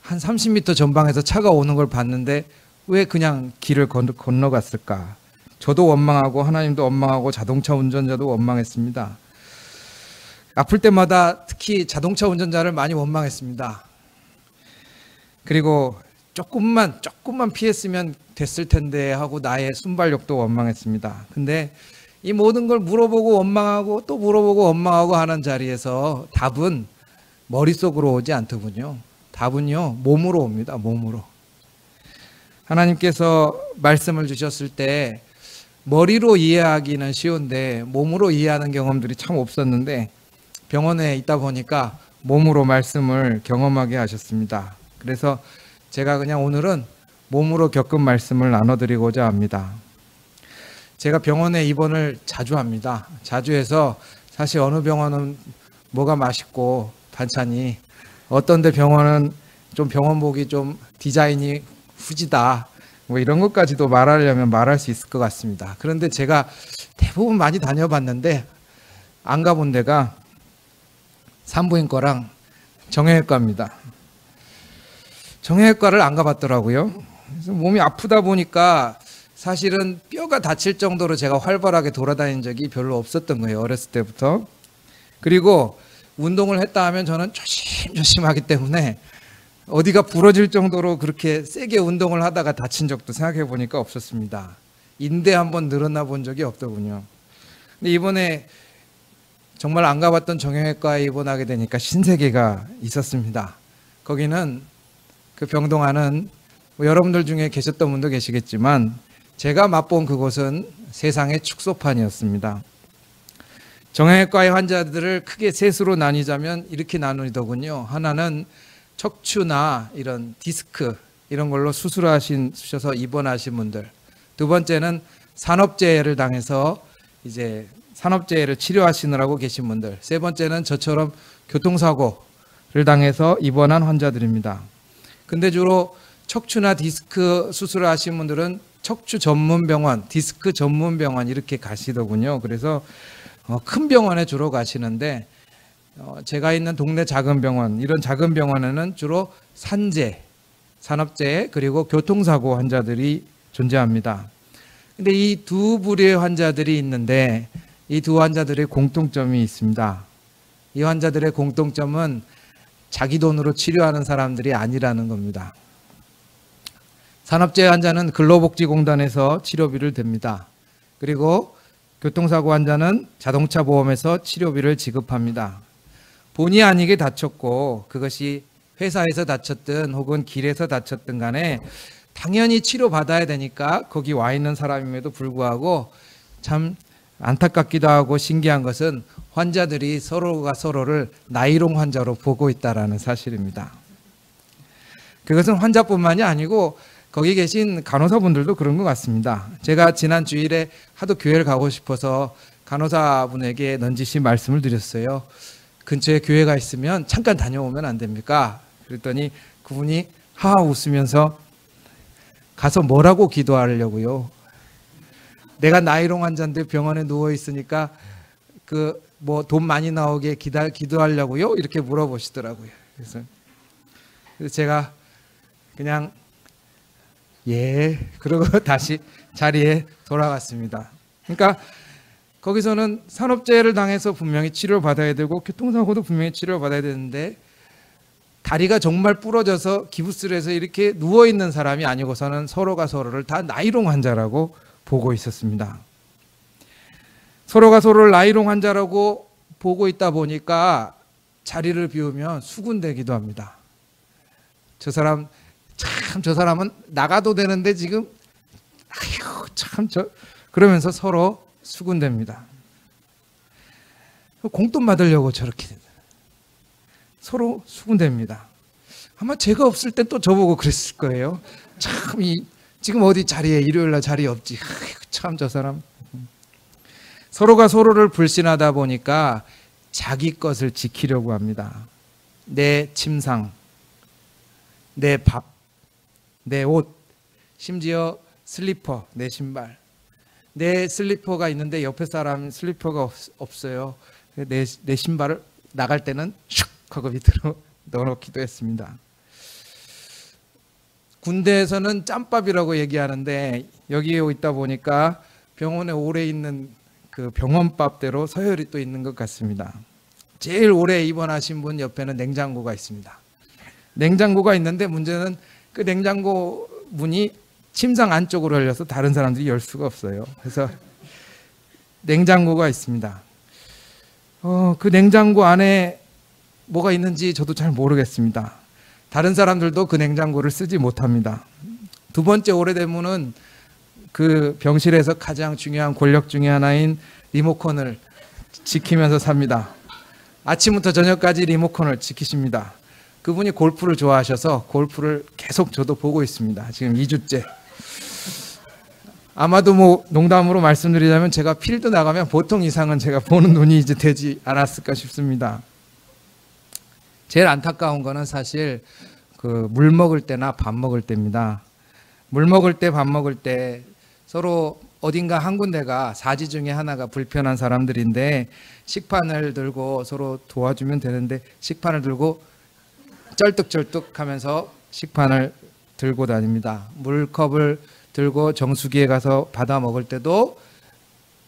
한 30m 전방에서 차가 오는 걸 봤는데 왜 그냥 길을 건너갔을까? 저도 원망하고 하나님도 원망하고 자동차 운전자도 원망했습니다. 아플 때마다 특히 자동차 운전자를 많이 원망했습니다. 그리고 조금만 피했으면 됐을 텐데 하고 나의 순발력도 원망했습니다. 근데 이 모든 걸 물어보고 원망하고 또 물어보고 원망하고 하는 자리에서 답은 머릿속으로 오지 않더군요. 답은요, 몸으로 옵니다. 몸으로. 하나님께서 말씀을 주셨을 때 머리로 이해하기는 쉬운데 몸으로 이해하는 경험들이 참 없었는데 병원에 있다 보니까 몸으로 말씀을 경험하게 하셨습니다. 그래서 제가 그냥 오늘은 몸으로 겪은 말씀을 나눠드리고자 합니다. 제가 병원에 입원을 자주 합니다. 자주 해서 사실 어느 병원은 뭐가 맛있고 반찬이, 어떤 데 병원은 좀 병원복이 좀 디자인이 후지다, 뭐 이런 것까지도 말하려면 말할 수 있을 것 같습니다. 그런데 제가 대부분 많이 다녀봤는데 안 가본 데가 산부인과랑 정형외과입니다. 정형외과를 안 가봤더라고요. 그래서 몸이 아프다 보니까 사실은 뼈가 다칠 정도로 제가 활발하게 돌아다닌 적이 별로 없었던 거예요. 어렸을 때부터. 그리고 운동을 했다 하면 저는 조심하기 때문에 어디가 부러질 정도로 그렇게 세게 운동을 하다가 다친 적도 생각해 보니까 없었습니다. 인대 한번 늘어나 본 적이 없더군요. 근데 이번에 정말 안 가봤던 정형외과에 입원하게 되니까 신세계가 있었습니다. 거기는 그 병동 안은 여러분들 중에 계셨던 분도 계시겠지만 제가 맛본 그곳은 세상의 축소판이었습니다. 정형외과의 환자들을 크게 셋으로 나뉘자면 이렇게 나누더군요. 하나는 척추나 이런 디스크 이런 걸로 수술하셔서 입원하신 분들, 두 번째는 산업재해를 당해서 이제 산업재해를 치료하시느라고 계신 분들, 세 번째는 저처럼 교통사고를 당해서 입원한 환자들입니다. 근데 주로 척추나 디스크 수술을 하신 분들은 척추 전문 병원, 디스크 전문 병원 이렇게 가시더군요. 그래서 큰 병원에 주로 가시는데 제가 있는 동네 작은 병원, 이런 작은 병원에는 주로 산재, 산업재해 그리고 교통사고 환자들이 존재합니다. 근데 이 두 부류의 환자들이 있는데 이 두 환자들의 공통점이 있습니다. 이 환자들의 공통점은 자기 돈으로 치료하는 사람들이 아니라는 겁니다. 산업재해 환자는 근로복지공단에서 치료비를 댑니다. 그리고 교통사고 환자는 자동차 보험에서 치료비를 지급합니다. 본의 아니게 다쳤고 그것이 회사에서 다쳤든 혹은 길에서 다쳤든 간에 당연히 치료받아야 되니까 거기 와 있는 사람임에도 불구하고 참 안타깝기도 하고 신기한 것은 환자들이 서로가 서로를 나이롱 환자로 보고 있다는 사실입니다. 그것은 환자뿐만이 아니고 거기 계신 간호사분들도 그런 것 같습니다. 제가 지난 주일에 하도 교회를 가고 싶어서 간호사분에게 넌지시 말씀을 드렸어요. 근처에 교회가 있으면 잠깐 다녀오면 안 됩니까? 그랬더니 그분이 하하 웃으면서 가서 뭐라고 기도하려고요? 내가 나이롱 환자인데 병원에 누워 있으니까 그 뭐 돈 많이 나오게 기도하려고요? 이렇게 물어보시더라고요. 그래서 제가 그냥 예 그러고 다시 자리에 돌아갔습니다. 그러니까 거기서는 산업재해를 당해서 분명히 치료를 받아야 되고 교통사고도 분명히 치료를 받아야 되는데 다리가 정말 부러져서 기부스를 해서 이렇게 누워있는 사람이 아니고서는 서로가 서로를 다 나이롱 환자라고 보고 있었습니다. 서로가 서로를 나이롱 환자라고 보고 있다 보니까 자리를 비우면 수군대기도 합니다. 저 사람 참 저 사람은 나가도 되는데 지금 아이고 참 그러면서 서로 수군댑니다. 공돈 받으려고 저렇게 서로 수군댑니다. 아마 제가 없을 땐 또 저보고 그랬을 거예요. 참 지금 어디 자리에 일요일날 자리 없지. 참 저 사람. 서로가 서로를 불신하다 보니까 자기 것을 지키려고 합니다. 내 침상, 내 밥, 내 옷, 심지어 슬리퍼, 내 신발. 내 슬리퍼가 있는데 옆에 사람 슬리퍼가 없어요. 내 신발을 나갈 때는 슉 하고 밑으로 넣어놓기도 했습니다. 군대에서는 짬밥이라고 얘기하는데 여기에 있다 보니까 병원에 오래 있는 그 병원밥대로 서열이 또 있는 것 같습니다. 제일 오래 입원하신 분 옆에는 냉장고가 있습니다. 냉장고가 있는데 문제는 그 냉장고 문이 침상 안쪽으로 열려서 다른 사람들이 열 수가 없어요. 그래서 냉장고가 있습니다. 그 냉장고 안에 뭐가 있는지 저도 잘 모르겠습니다. 다른 사람들도 그 냉장고를 쓰지 못합니다. 두 번째 오래되면은 그 병실에서 가장 중요한 권력 중에 하나인 리모컨을 지키면서 삽니다. 아침부터 저녁까지 리모컨을 지키십니다. 그분이 골프를 좋아하셔서 골프를 계속 저도 보고 있습니다. 지금 2주째. 아마도 뭐 농담으로 말씀드리자면 제가 필드 나가면 보통 이상은 제가 보는 눈이 이제 되지 않았을까 싶습니다. 제일 안타까운 거는 사실 그 물 먹을 때나 밥 먹을 때입니다. 물 먹을 때, 밥 먹을 때 서로 어딘가 한 군데가 사지 중에 하나가 불편한 사람들인데 식판을 들고 서로 도와주면 되는데 식판을 들고 쩔뚝쩔뚝 하면서 식판을 들고 다닙니다. 물컵을 들고 정수기에 가서 받아 먹을 때도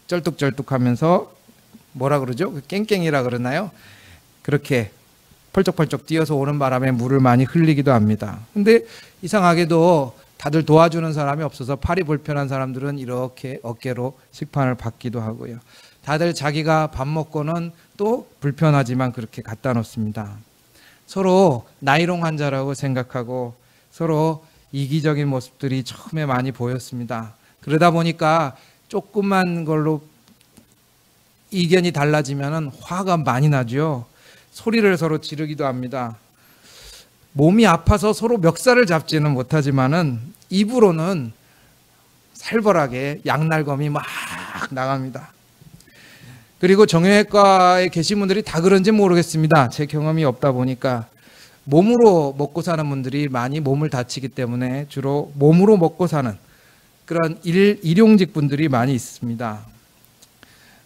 쩔뚝쩔뚝 하면서 뭐라 그러죠? 깽깽이라 그러나요? 그렇게 펄쩍펄쩍 뛰어서 오는 바람에 물을 많이 흘리기도 합니다. 근데 이상하게도 다들 도와주는 사람이 없어서 팔이 불편한 사람들은 이렇게 어깨로 식판을 받기도 하고요. 다들 자기가 밥 먹고는 또 불편하지만 그렇게 갖다 놓습니다. 서로 나이롱 환자라고 생각하고 서로 이기적인 모습들이 처음에 많이 보였습니다. 그러다 보니까 조그만 걸로 의견이 달라지면 화가 많이 나죠. 소리를 서로 지르기도 합니다. 몸이 아파서 서로 멱살을 잡지는 못하지만은 입으로는 살벌하게 양날검이 막 나갑니다. 그리고 정형외과에 계신 분들이 다 그런지 모르겠습니다. 제 경험이 없다 보니까 몸으로 먹고 사는 분들이 많이 몸을 다치기 때문에 주로 몸으로 먹고 사는 그런 일용직 분들이 많이 있습니다.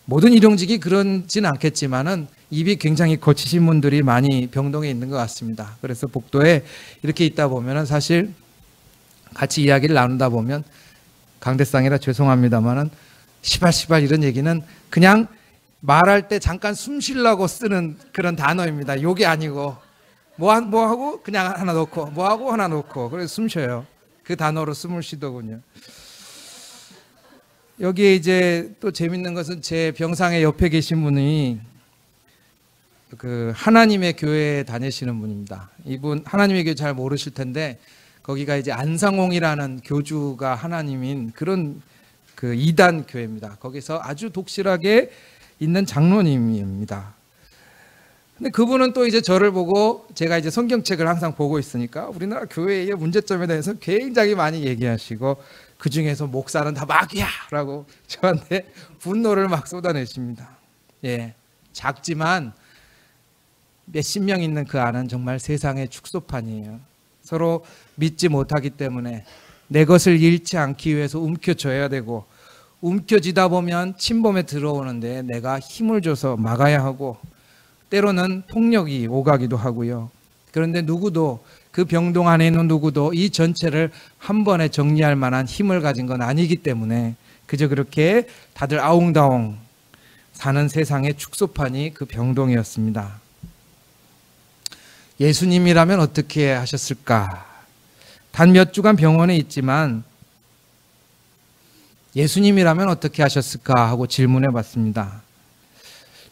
모든 일용직이 그런지는 않겠지만은 입이 굉장히 거치신 분들이 많이 병동에 있는 것 같습니다. 그래서 복도에 이렇게 있다 보면은 사실 같이 이야기를 나누다 보면 강대상이라 죄송합니다만은 시발시발 이런 얘기는 그냥 말할 때 잠깐 숨 쉬려고 쓰는 그런 단어입니다. 욕이 아니고 뭐 하고 그냥 하나 놓고 뭐 하고 하나 놓고 그래서 숨 쉬어요. 그 단어로 숨을 쉬더군요. 여기에 이제 또 재밌는 것은 제 병상의 옆에 계신 분이 그 하나님의 교회에 다니시는 분입니다. 이분 하나님의 교회 잘 모르실 텐데 거기가 이제 안상홍이라는 교주가 하나님인 그런 그 이단 교회입니다. 거기서 아주 독실하게 있는 장로님입니다. 근데 그분은 또 이제 저를 보고, 제가 이제 성경책을 항상 보고 있으니까 우리나라 교회의 문제점에 대해서 굉장히 많이 얘기하시고, 그 중에서 목사는 다 마귀야! 라고 저한테 분노를 막 쏟아내십니다. 예, 작지만 몇십 명 있는 그 안은 정말 세상의 축소판이에요. 서로 믿지 못하기 때문에 내 것을 잃지 않기 위해서 움켜줘야 되고, 움켜쥐다 보면 침범에 들어오는데 내가 힘을 줘서 막아야 하고, 때로는 폭력이 오가기도 하고요. 그런데 누구도, 그 병동 안에 있는 누구도 이 전체를 한 번에 정리할 만한 힘을 가진 건 아니기 때문에 그저 그렇게 다들 아웅다웅 사는 세상의 축소판이 그 병동이었습니다. 예수님이라면 어떻게 하셨을까? 단 몇 주간 병원에 있지만 예수님이라면 어떻게 하셨을까 하고 질문해 봤습니다.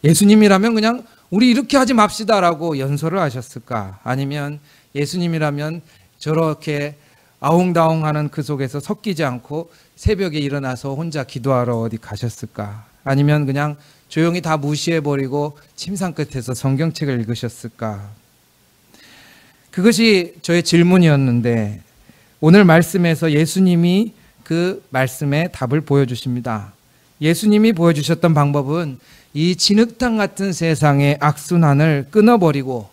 예수님이라면 그냥 우리 이렇게 하지 맙시다라고 연설을 하셨을까? 아니면 예수님이라면 저렇게 아웅다웅하는 그 속에서 섞이지 않고 새벽에 일어나서 혼자 기도하러 어디 가셨을까? 아니면 그냥 조용히 다 무시해버리고 침상 끝에서 성경책을 읽으셨을까? 그것이 저의 질문이었는데, 오늘 말씀에서 예수님이 그 말씀에 답을 보여주십니다. 예수님이 보여주셨던 방법은 이 진흙탕 같은 세상의 악순환을 끊어버리고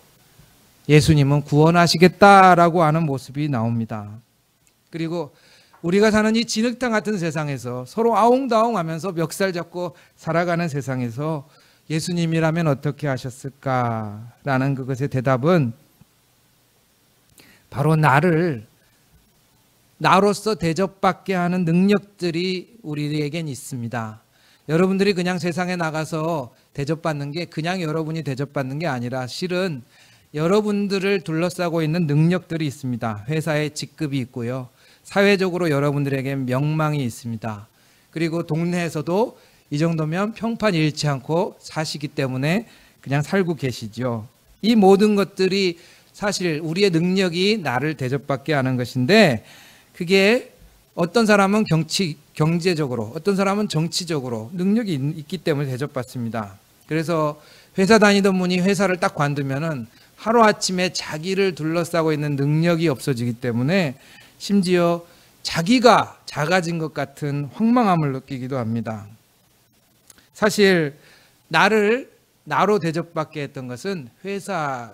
예수님은 구원하시겠다라고 하는 모습이 나옵니다. 그리고 우리가 사는 이 진흙탕 같은 세상에서 서로 아웅다웅하면서 멱살 잡고 살아가는 세상에서 예수님이라면 어떻게 하셨을까라는 그것의 대답은 바로 나로서 대접받게 하는 능력들이 우리에겐 있습니다. 여러분들이 그냥 세상에 나가서 대접받는 게 그냥 여러분이 대접받는 게 아니라 실은 여러분들을 둘러싸고 있는 능력들이 있습니다. 회사에 직급이 있고요. 사회적으로 여러분들에게 명망이 있습니다. 그리고 동네에서도 이 정도면 평판 잃지 않고 사시기 때문에 그냥 살고 계시죠. 이 모든 것들이 사실 우리의 능력이 나를 대접받게 하는 것인데, 그게 어떤 사람은 경제적으로, 어떤 사람은 정치적으로 능력이 있기 때문에 대접받습니다. 그래서 회사 다니던 분이 회사를 딱 관두면은 하루아침에 자기를 둘러싸고 있는 능력이 없어지기 때문에 심지어 자기가 작아진 것 같은 황망함을 느끼기도 합니다. 사실 나로 대접받게 했던 것은 회사의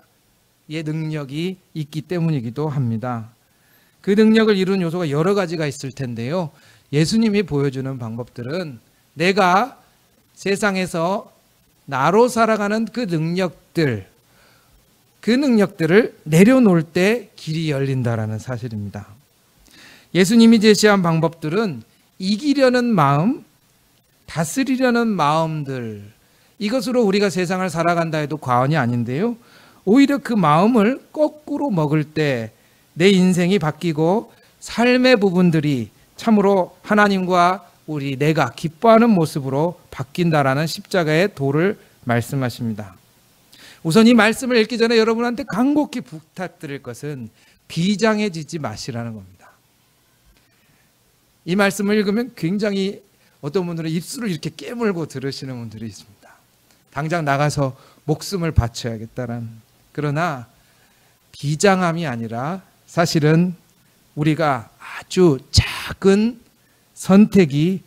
능력이 있기 때문이기도 합니다. 그 능력을 이루는 요소가 여러 가지가 있을 텐데요. 예수님이 보여주는 방법들은 내가 세상에서 나로 살아가는 그 능력들을 내려놓을 때 길이 열린다라는 사실입니다. 예수님이 제시한 방법들은 이기려는 마음, 다스리려는 마음들, 이것으로 우리가 세상을 살아간다 해도 과언이 아닌데요. 오히려 그 마음을 거꾸로 먹을 때 내 인생이 바뀌고 삶의 부분들이 참으로 하나님과 내가 기뻐하는 모습으로 바뀐다라는 십자가의 도를 말씀하십니다. 우선 이 말씀을 읽기 전에 여러분한테 간곡히 부탁드릴 것은 비장해지지 마시라는 겁니다. 이 말씀을 읽으면 굉장히 어떤 분들은 입술을 이렇게 깨물고 들으시는 분들이 있습니다. 당장 나가서 목숨을 바쳐야겠다는. 그러나 비장함이 아니라 사실은 우리가 아주 작은 선택이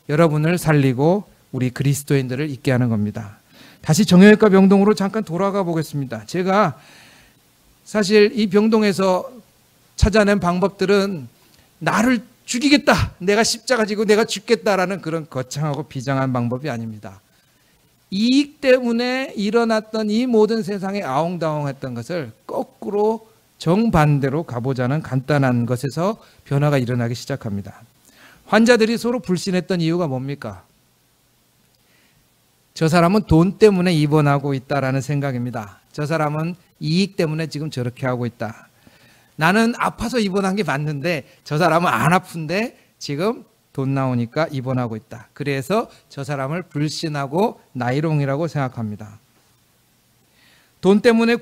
여러분을 살리고 우리 그리스도인들을 있게 하는 겁니다. 다시 정형외과 병동으로 잠깐 돌아가 보겠습니다. 제가 사실 이 병동에서 찾아낸 방법들은 나를 죽이겠다, 내가 십자가 지고 내가 죽겠다라는 그런 거창하고 비장한 방법이 아닙니다. 이익 때문에 일어났던 이 모든 세상에 아웅다웅했던 것을 거꾸로 정반대로 가보자는 간단한 것에서 변화가 일어나기 시작합니다. 환자들이 서로 불신했던 이유가 뭡니까? 저 사람은 돈 때문에 입원하고 있다라는 생각입니다. 저 사람은 이익 때문에 지금 저렇게 하고 있다. 나는 아파서 입원한 게 맞는데 저 사람은 안 아픈데 지금 돈 나오니까 입원하고 있다. 그래서 저 사람을 불신하고 나이롱이라고 생각합니다. 돈 때문에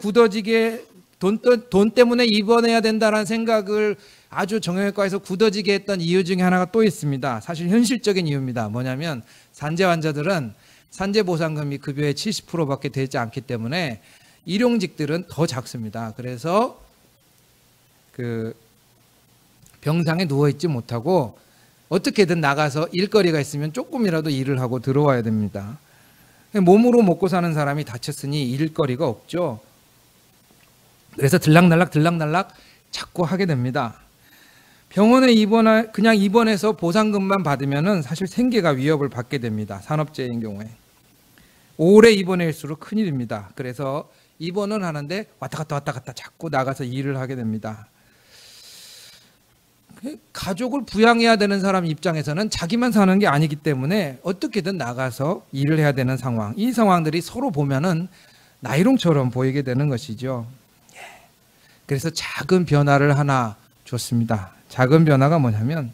돈 때문에 입원해야 된다는 생각을 아주 정형외과에서 굳어지게 했던 이유 중에 하나가 또 있습니다. 사실 현실적인 이유입니다. 뭐냐면 산재 환자들은 산재 보상금이 급여의 70%밖에 되지 않기 때문에 일용직들은 더 작습니다. 그래서 그 병상에 누워 있지 못하고 어떻게든 나가서 일거리가 있으면 조금이라도 일을 하고 들어와야 됩니다. 몸으로 먹고 사는 사람이 다쳤으니 일거리가 없죠. 그래서 들락날락 자꾸 하게 됩니다. 병원에 그냥 입원해서 보상금만 받으면은 사실 생계가 위협을 받게 됩니다. 산업재해인 경우에. 오래 입원할수록 큰일입니다. 그래서 입원은 하는데 왔다 갔다 자꾸 나가서 일을 하게 됩니다. 가족을 부양해야 되는 사람 입장에서는 자기만 사는 게 아니기 때문에 어떻게든 나가서 일을 해야 되는 상황. 이 상황들이 서로 보면은 나이롱처럼 보이게 되는 것이죠. 그래서 작은 변화를 하나 줬습니다. 작은 변화가 뭐냐면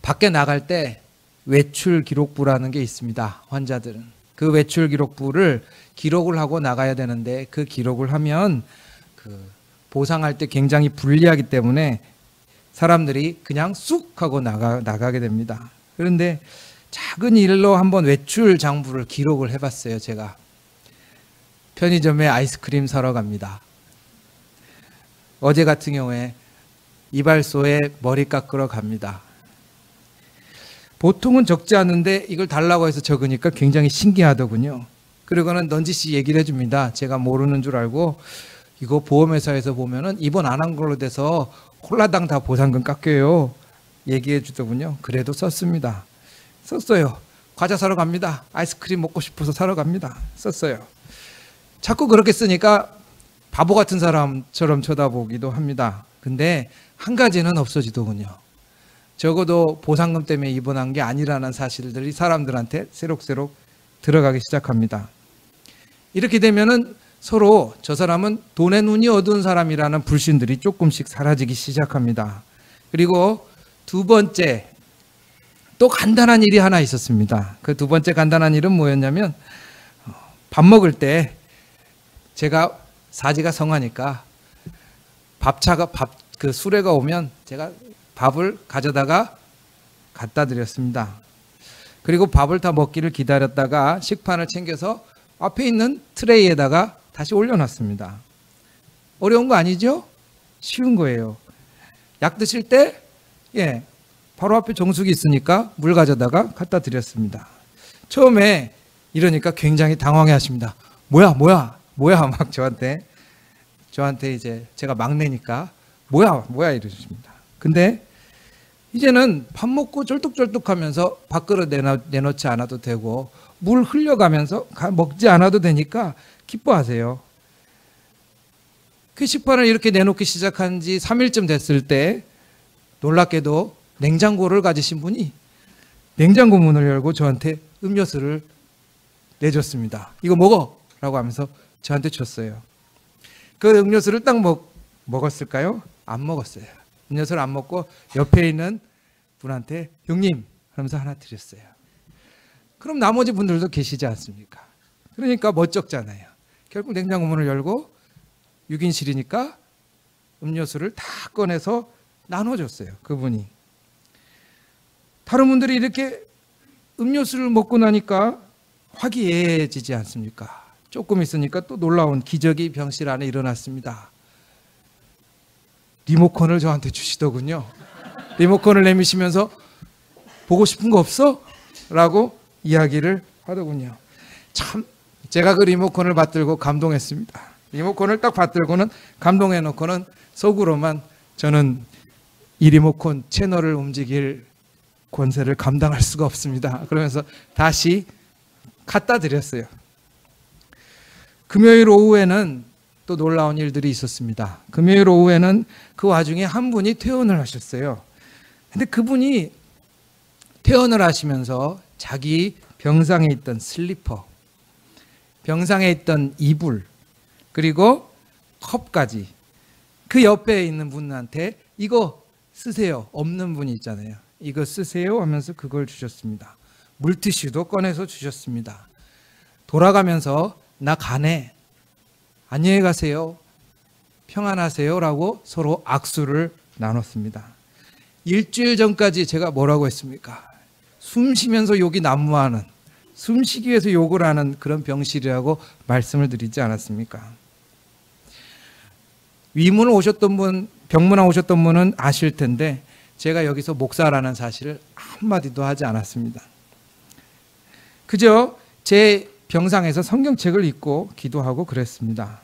밖에 나갈 때 외출 기록부라는 게 있습니다. 환자들은. 그 외출 기록부를 기록을 하고 나가야 되는데 그 기록을 하면 보상할 때 굉장히 불리하기 때문에 사람들이 그냥 쑥 하고 나가게 됩니다. 그런데 작은 일로 한번 외출 장부를 기록을 해봤어요. 제가 편의점에 아이스크림 사러 갑니다. 어제 같은 경우에 이발소에 머리 깎으러 갑니다. 보통은 적지 않은데 이걸 달라고 해서 적으니까 굉장히 신기하더군요. 그리고는 넌지시 얘기를 해줍니다. 제가 모르는 줄 알고 이거 보험회사에서 보면은 입원 안 한 걸로 돼서 홀라당 다 보상금 깎여요. 얘기해 주더군요. 그래도 썼습니다. 썼어요. 과자 사러 갑니다. 아이스크림 먹고 싶어서 사러 갑니다. 썼어요. 자꾸 그렇게 쓰니까 바보 같은 사람처럼 쳐다보기도 합니다. 근데 한 가지는 없어지더군요. 적어도 보상금 때문에 입원한 게 아니라는 사실들이 사람들한테 새록새록 들어가기 시작합니다. 이렇게 되면은 서로 저 사람은 돈에 눈이 어두운 사람이라는 불신들이 조금씩 사라지기 시작합니다. 그리고 두 번째, 또 간단한 일이 하나 있었습니다. 그 두 번째 간단한 일은 뭐였냐면 밥 먹을 때 제가 사지가 성하니까 그 수레가 오면 제가 밥을 가져다가 갖다 드렸습니다. 그리고 밥을 다 먹기를 기다렸다가 식판을 챙겨서 앞에 있는 트레이에다가 다시 올려놨습니다. 어려운 거 아니죠? 쉬운 거예요. 약 드실 때 바로 앞에 정수기 있으니까 물 가져다가 갖다 드렸습니다. 처음에 이러니까 굉장히 당황해 하십니다. 뭐야 막 저한테 이제 제가 막내니까 뭐야 이러십니다. 근데 이제는 밥 먹고 쩔뚝쩔뚝하면서 밥그릇 내놓지 않아도 되고 물 흘려가면서 먹지 않아도 되니까 기뻐하세요. 그 식판을 이렇게 내놓기 시작한 지 3일쯤 됐을 때 놀랍게도 냉장고를 가지신 분이 냉장고 문을 열고 저한테 음료수를 내줬습니다. 이거 먹어! 라고 하면서 저한테 줬어요. 그 음료수를 딱 먹었을까요? 안 먹었어요. 음료수를 안 먹고 옆에 있는 분한테 형님 하면서 하나 드렸어요. 그럼 나머지 분들도 계시지 않습니까? 그러니까 멋쩍잖아요. 결국 냉장고 문을 열고 6인실이니까 음료수를 다 꺼내서 나눠줬어요. 그분이. 다른 분들이 이렇게 음료수를 먹고 나니까 화기애애해지지 않습니까? 조금 있으니까 또 놀라운 기적이 병실 안에 일어났습니다. 리모컨을 저한테 주시더군요. 리모컨을 내미시면서 보고 싶은 거 없어? 라고 이야기를 하더군요. 참 제가 그 리모컨을 받들고 감동했습니다. 리모컨을 딱 받들고는 감동해놓고는 속으로만 저는 이 리모컨 채널을 움직일 권세를 감당할 수가 없습니다. 그러면서 다시 갖다 드렸어요. 금요일 오후에는 또 놀라운 일들이 있었습니다. 금요일 오후에는 그 와중에 한 분이 퇴원을 하셨어요. 근데 그분이 퇴원을 하시면서 자기 병상에 있던 슬리퍼, 병상에 있던 이불, 그리고 컵까지 그 옆에 있는 분한테 이거 쓰세요. 없는 분이 있잖아요. 이거 쓰세요 하면서 그걸 주셨습니다. 물티슈도 꺼내서 주셨습니다. 돌아가면서 나 가네. 안녕히 가세요. 평안하세요. 라고 서로 악수를 나눴습니다. 일주일 전까지 제가 뭐라고 했습니까? 숨 쉬면서 여기 난무하는 숨쉬기 위해서 욕을 하는 그런 병실이라고 말씀을 드리지 않았습니까? 위문을 오셨던 분, 병문안 오셨던 분은 아실 텐데 제가 여기서 목사라는 사실을 한마디도 하지 않았습니다. 그저 제 병상에서 성경책을 읽고 기도하고 그랬습니다.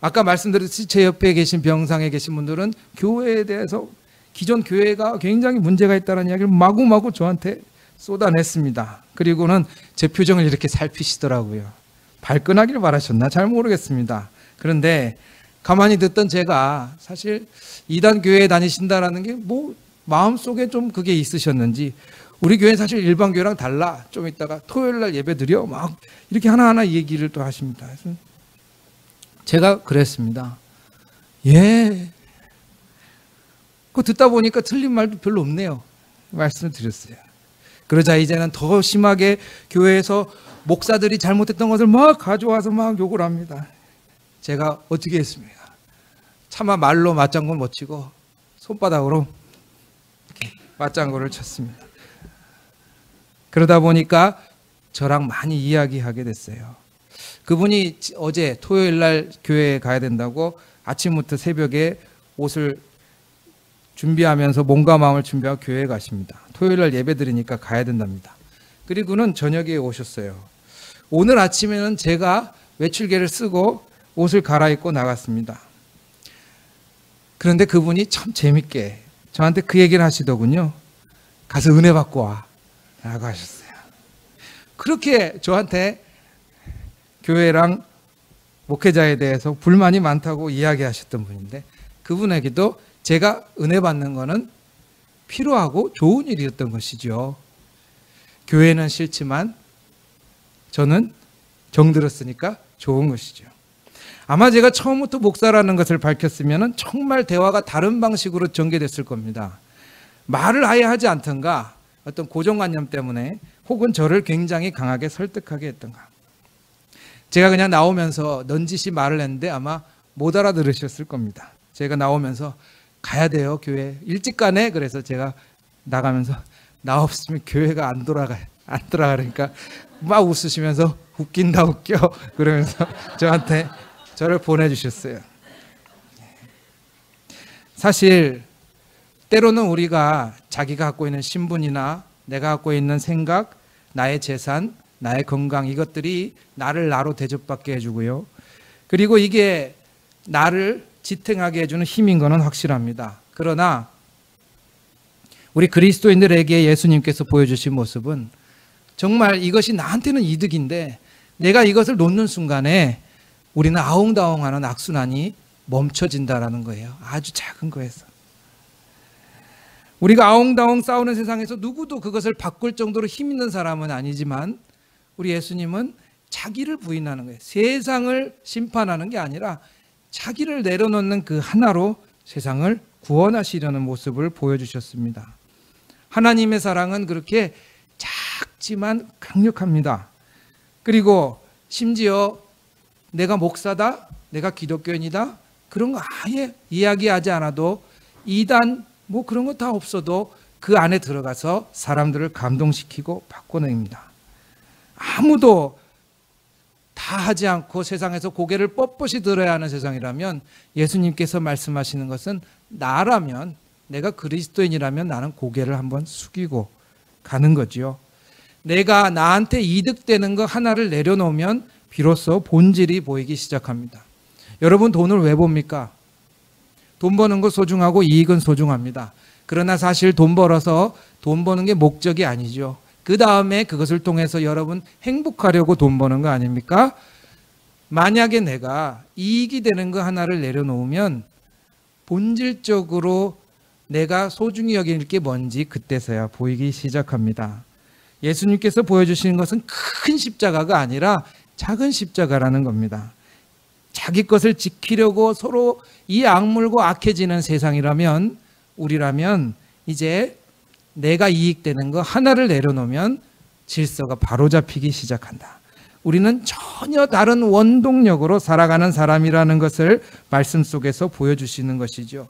아까 말씀드렸듯이 제 옆에 계신 병상에 계신 분들은 교회에 대해서 기존 교회가 굉장히 문제가 있다는 이야기를 마구마구 저한테 쏟아냈습니다. 그리고는 제 표정을 이렇게 살피시더라고요. 발끈하길 바라셨나? 잘 모르겠습니다. 그런데 가만히 듣던 제가 사실 이단 교회에 다니신다라는 게 뭐 마음속에 좀 그게 있으셨는지, 우리 교회는 사실 일반 교회랑 달라. 좀 이따가 토요일 날 예배 드려. 막 이렇게 하나하나 얘기를 또 하십니다. 그래서 제가 그랬습니다. 예. 그거 듣다 보니까 틀린 말도 별로 없네요. 말씀을 드렸어요. 그러자 이제는 더 심하게 교회에서 목사들이 잘못했던 것을 막 가져와서 막 욕을 합니다. 제가 어떻게 했습니까? 차마 말로 맞장구 못 치고 손바닥으로 이렇게 맞장구를 쳤습니다. 그러다 보니까 저랑 많이 이야기하게 됐어요. 그분이 어제 토요일 날 교회에 가야 된다고 아침부터 새벽에 옷을 준비하면서 몸과 마음을 준비하고 교회에 가십니다. 토요일 날 예배 드리니까 가야 된답니다. 그리고는 저녁에 오셨어요. 오늘 아침에는 제가 외출개를 쓰고 옷을 갈아입고 나갔습니다. 그런데 그분이 참 재밌게 저한테 그 얘기를 하시더군요. 가서 은혜 받고 와 라고 하셨어요. 그렇게 저한테 교회랑 목회자에 대해서 불만이 많다고 이야기하셨던 분인데, 그분에게도 제가 은혜 받는 거는 필요하고 좋은 일이었던 것이죠. 교회는 싫지만 저는 정들었으니까 좋은 것이죠. 아마 제가 처음부터 목사라는 것을 밝혔으면 정말 대화가 다른 방식으로 전개됐을 겁니다. 말을 아예 하지 않던가, 어떤 고정관념 때문에, 혹은 저를 굉장히 강하게 설득하게 했던가. 제가 그냥 나오면서 넌지시 말을 했는데 아마 못 알아들으셨을 겁니다. 제가 나오면서 가야 돼요, 교회. 일찍 가네. 그래서 제가 나가면서 나 없으면 교회가 안 돌아가니까 막 웃으시면서 웃긴다 웃겨 그러면서 저를 보내주셨어요. 사실 때로는 우리가 자기가 갖고 있는 신분이나 내가 갖고 있는 생각, 나의 재산, 나의 건강, 이것들이 나를 나로 대접받게 해주고요. 그리고 이게 나를 지탱하게 해주는 힘인 것은 확실합니다. 그러나 우리 그리스도인들에게 예수님께서 보여주신 모습은 정말 이것이 나한테는 이득인데 내가 이것을 놓는 순간에 우리는 아웅다웅하는 악순환이 멈춰진다라는 거예요. 아주 작은 거에서. 우리가 아웅다웅 싸우는 세상에서 누구도 그것을 바꿀 정도로 힘 있는 사람은 아니지만 우리 예수님은 자기를 부인하는 거예요. 세상을 심판하는 게 아니라 자기를 내려놓는 그 하나로 세상을 구원하시려는 모습을 보여주셨습니다. 하나님의 사랑은 그렇게 작지만 강력합니다. 그리고 심지어 내가 목사다, 내가 기독교인이다, 그런 거 아예 이야기하지 않아도 이단 뭐 그런 거 다 없어도 그 안에 들어가서 사람들을 감동시키고 바꿔냅니다. 아무도 다 하지 않고 세상에서 고개를 뻣뻣이 들어야 하는 세상이라면 예수님께서 말씀하시는 것은 나라면, 내가 그리스도인이라면 나는 고개를 한번 숙이고 가는 거지요. 내가 나한테 이득되는 거 하나를 내려놓으면 비로소 본질이 보이기 시작합니다. 여러분 돈을 왜 봅니까? 돈 버는 거 소중하고 이익은 소중합니다. 그러나 사실 돈 벌어서 돈 버는 게 목적이 아니죠. 그 다음에 그것을 통해서 여러분 행복하려고 돈 버는 거 아닙니까? 만약에 내가 이익이 되는 거 하나를 내려놓으면 본질적으로 내가 소중히 여길 게 뭔지 그때서야 보이기 시작합니다. 예수님께서 보여주시는 것은 큰 십자가가 아니라 작은 십자가라는 겁니다. 자기 것을 지키려고 서로 이 악물고 악해지는 세상이라면, 우리라면 이제 내가 이익되는 거 하나를 내려놓으면 질서가 바로잡히기 시작한다. 우리는 전혀 다른 원동력으로 살아가는 사람이라는 것을 말씀 속에서 보여주시는 것이죠.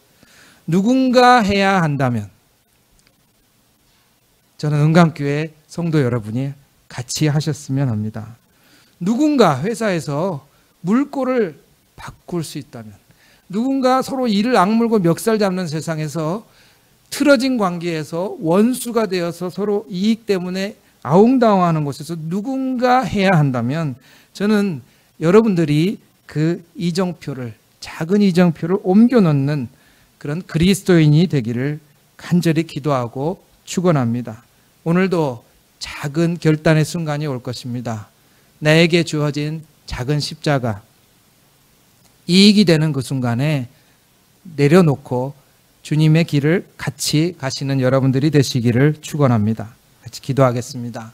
누군가 해야 한다면 저는 은강교회 성도 여러분이 같이 하셨으면 합니다. 누군가 회사에서 물꼬를 바꿀 수 있다면, 누군가 서로 이를 악물고 멱살 잡는 세상에서 틀어진 관계에서 원수가 되어서 서로 이익 때문에 아웅다웅하는 곳에서 누군가 해야 한다면, 저는 여러분들이 그 이정표를, 작은 이정표를 옮겨 놓는 그런 그리스도인이 되기를 간절히 기도하고 축원합니다. 오늘도 작은 결단의 순간이 올 것입니다. 나에게 주어진 작은 십자가, 이익이 되는 그 순간에 내려놓고 주님의 길을 같이 가시는 여러분들이 되시기를 축원합니다. 같이 기도하겠습니다.